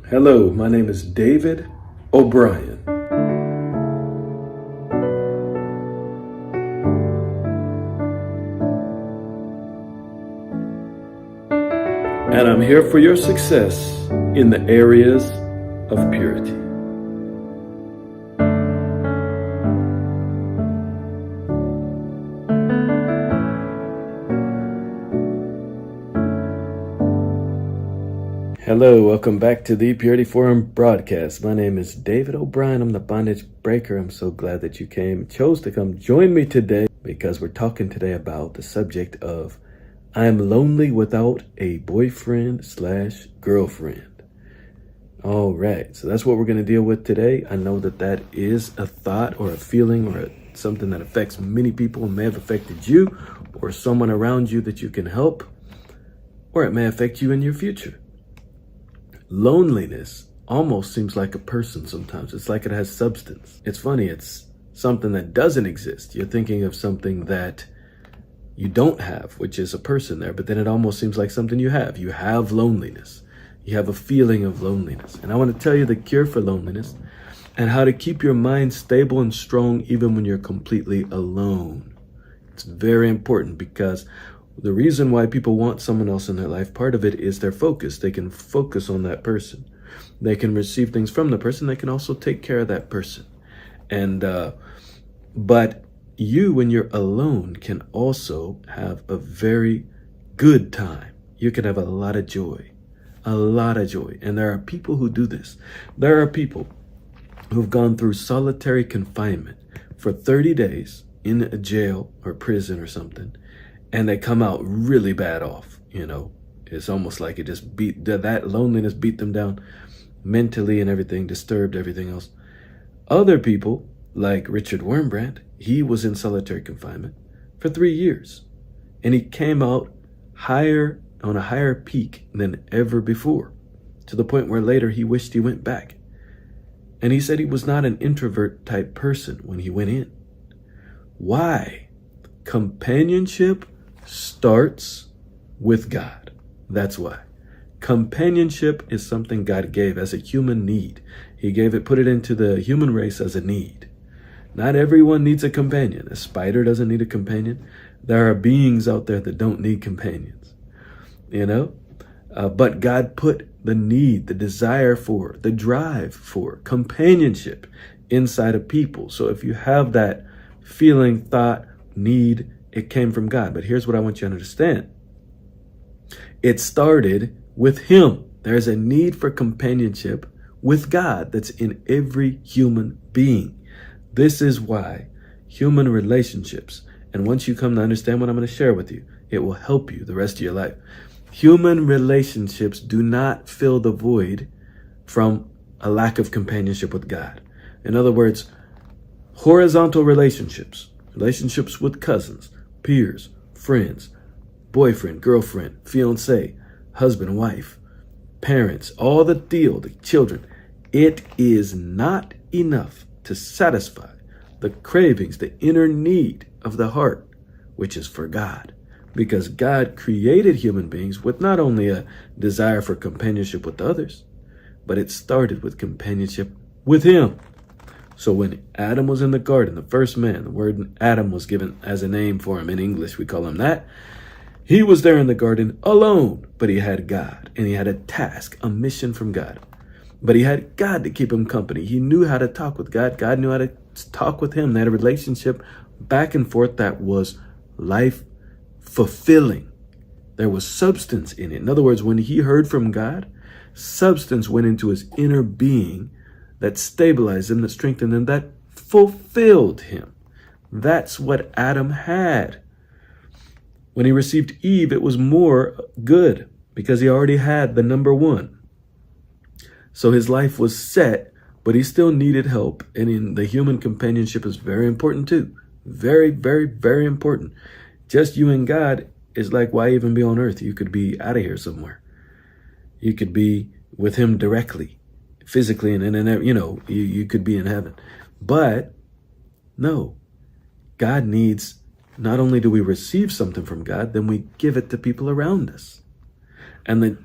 Hello, my name is David O'Brien. And I'm here for your success in the areas of purity. Hello, welcome back to the Purity Forum broadcast. My name is David O'Brien. I'm the bondage breaker. I'm so glad that you chose to come join me today because we're talking today about the subject of I am lonely without a boyfriend/girlfriend. All right, so that's what we're going to deal with today. I know that is a thought or a feeling or something that affects many people and may have affected you or someone around you that you can help, or it may affect you in your future. Loneliness almost seems like a person sometimes. It's like it has substance. It's funny, it's something that doesn't exist. You're thinking of something that you don't have, which is a person there, but then it almost seems like something you have. You have loneliness. You have a feeling of loneliness. And I want to tell you the cure for loneliness and how to keep your mind stable and strong even when you're completely alone. It's very important because the reason why people want someone else in their life, part of it is their focus. They can focus on that person. They can receive things from the person. They can also take care of that person. But you, when you're alone, can also have a very good time. You can have a lot of joy. And there are people who do this. There are people who've gone through solitary confinement for 30 days in a jail or prison or something. And they come out really bad off, It's almost like it just that loneliness beat them down mentally and everything, disturbed everything else. Other people, like Richard Wurmbrand, he was in solitary confinement for 3 years. And he came out on a higher peak than ever before, to the point where later he wished he went back. And he said he was not an introvert type person when he went in. Why? Companionship starts with God. That's why. Companionship is something God gave as a human need. He put it into the human race as a need. Not everyone needs a companion. A spider doesn't need a companion. There are beings out there that don't need companions, but God put the need, the desire for, the drive for companionship inside of people. So if you have that feeling, thought, need, it came from God. But here's what I want you to understand. It started with Him. There's a need for companionship with God that's in every human being. This is why human relationships, and once you come to understand what I'm going to share with you, it will help you the rest of your life. Human relationships do not fill the void from a lack of companionship with God. In other words, horizontal relationships with cousins, peers, friends, boyfriend, girlfriend, fiance, husband, wife, parents, all the children. It is not enough to satisfy the cravings, the inner need of the heart, which is for God. Because God created human beings with not only a desire for companionship with others, but it started with companionship with Him. So when Adam was in the garden, the first man, the word Adam was given as a name for him. In English, we call him that. He was there in the garden alone, but he had God, and he had a task, a mission from God. But he had God to keep him company. He knew how to talk with God. God knew how to talk with him. They had a relationship back and forth that was life fulfilling. There was substance in it. In other words, when he heard from God, substance went into his inner being that stabilized him, that strengthened him, that fulfilled him. That's what Adam had. When he received Eve, it was more good because he already had the number one. So his life was set, but he still needed help. And in the human companionship is very important too. Very, very, very important. Just you and God is like, why even be on earth? You could be out of here somewhere. You could be with Him directly, physically, and you could be in heaven. But no, God needs, not only do we receive something from God, then we give it to people around us. And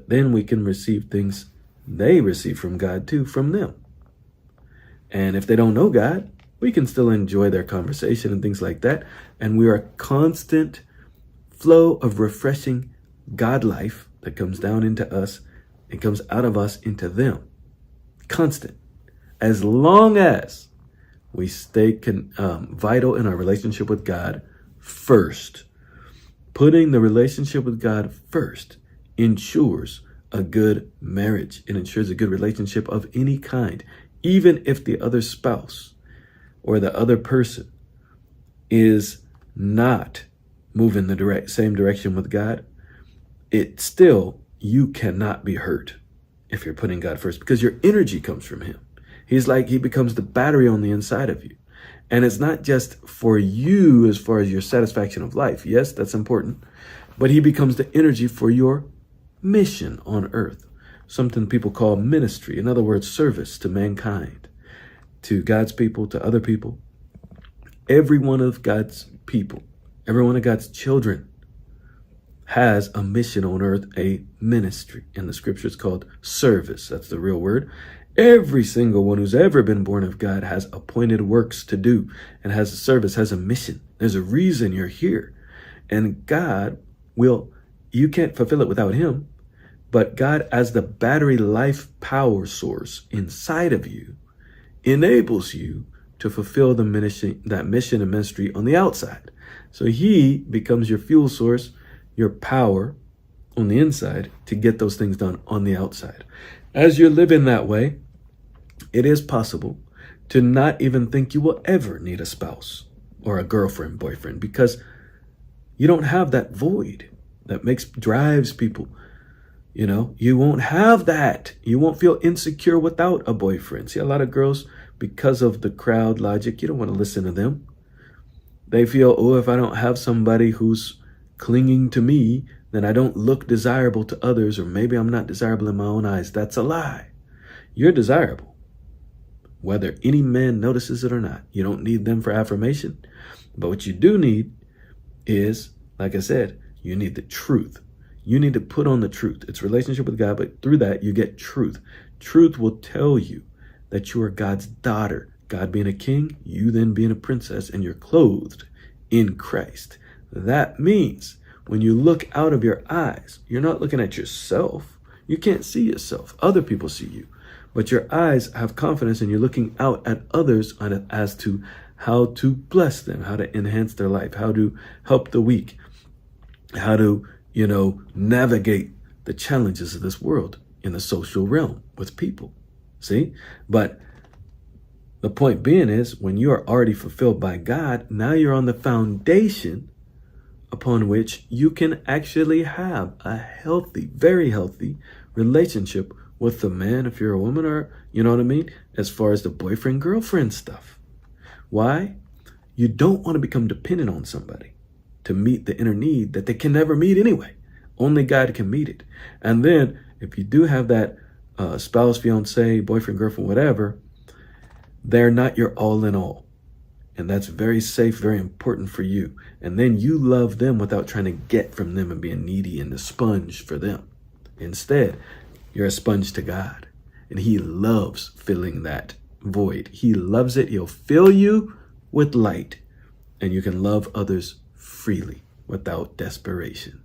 then we can receive things they receive from God too, from them. And if they don't know God, we can still enjoy their conversation and things like that. And we are a constant flow of refreshing God life that comes down into us and comes out of us into them. Constant. As long as we stay vital in our relationship with God first. Putting the relationship with God first ensures a good marriage. It ensures a good relationship of any kind. Even if the other spouse or the other person is not moving the same direction with God, you cannot be hurt if you're putting God first, because your energy comes from him. He becomes the battery on the inside of you. And it's not just for you as far as your satisfaction of life. Yes, that's important. But he becomes the energy for your mission on earth. Something people call ministry. In other words, service to mankind, to God's people, to other people. Every one of God's people, every one of God's children has a mission on earth, a ministry. In the scriptures called service. That's the real word. Every single one who's ever been born of God has appointed works to do and has a service, has a mission. There's a reason you're here. And God you can't fulfill it without him, but God, as the battery life power source inside of you, enables you to fulfill that mission and ministry on the outside. So he becomes your fuel source, your power on the inside to get those things done on the outside. As you're living that way, it is possible to not even think you will ever need a spouse or a girlfriend, boyfriend, because you don't have that void that drives people. You won't have that. You won't feel insecure without a boyfriend. See, a lot of girls, because of the crowd logic, you don't want to listen to them. They feel, if I don't have somebody who's clinging to me, then I don't look desirable to others, or maybe I'm not desirable in my own eyes. That's a lie. You're desirable, whether any man notices it or not. You don't need them for affirmation. But what you do need is, like I said, you need the truth. You need to put on the truth. It's relationship with God, but through that you get truth. Truth will tell you that you are God's daughter. God being a king, you then being a princess, and you're clothed in Christ. That means when you look out of your eyes, you're not looking at yourself. You can't see yourself. Other people see you. But your eyes have confidence, and you're looking out at others as to how to bless them, how to enhance their life, how to help the weak, how to, navigate the challenges of this world in the social realm with people. See? But the point being is, when you are already fulfilled by God, now you're on the foundation upon which you can actually have a healthy, very healthy relationship with the man, if you're a woman, or, you know what I mean? As far as the boyfriend, girlfriend stuff. Why? You don't want to become dependent on somebody to meet the inner need that they can never meet anyway. Only God can meet it. And then if you do have that spouse, fiance, boyfriend, girlfriend, whatever, they're not your all in all. And that's very safe, very important for you. And then you love them without trying to get from them and being needy and a sponge for them. Instead, you're a sponge to God. And he loves filling that void. He loves it. He'll fill you with light. And you can love others freely without desperation.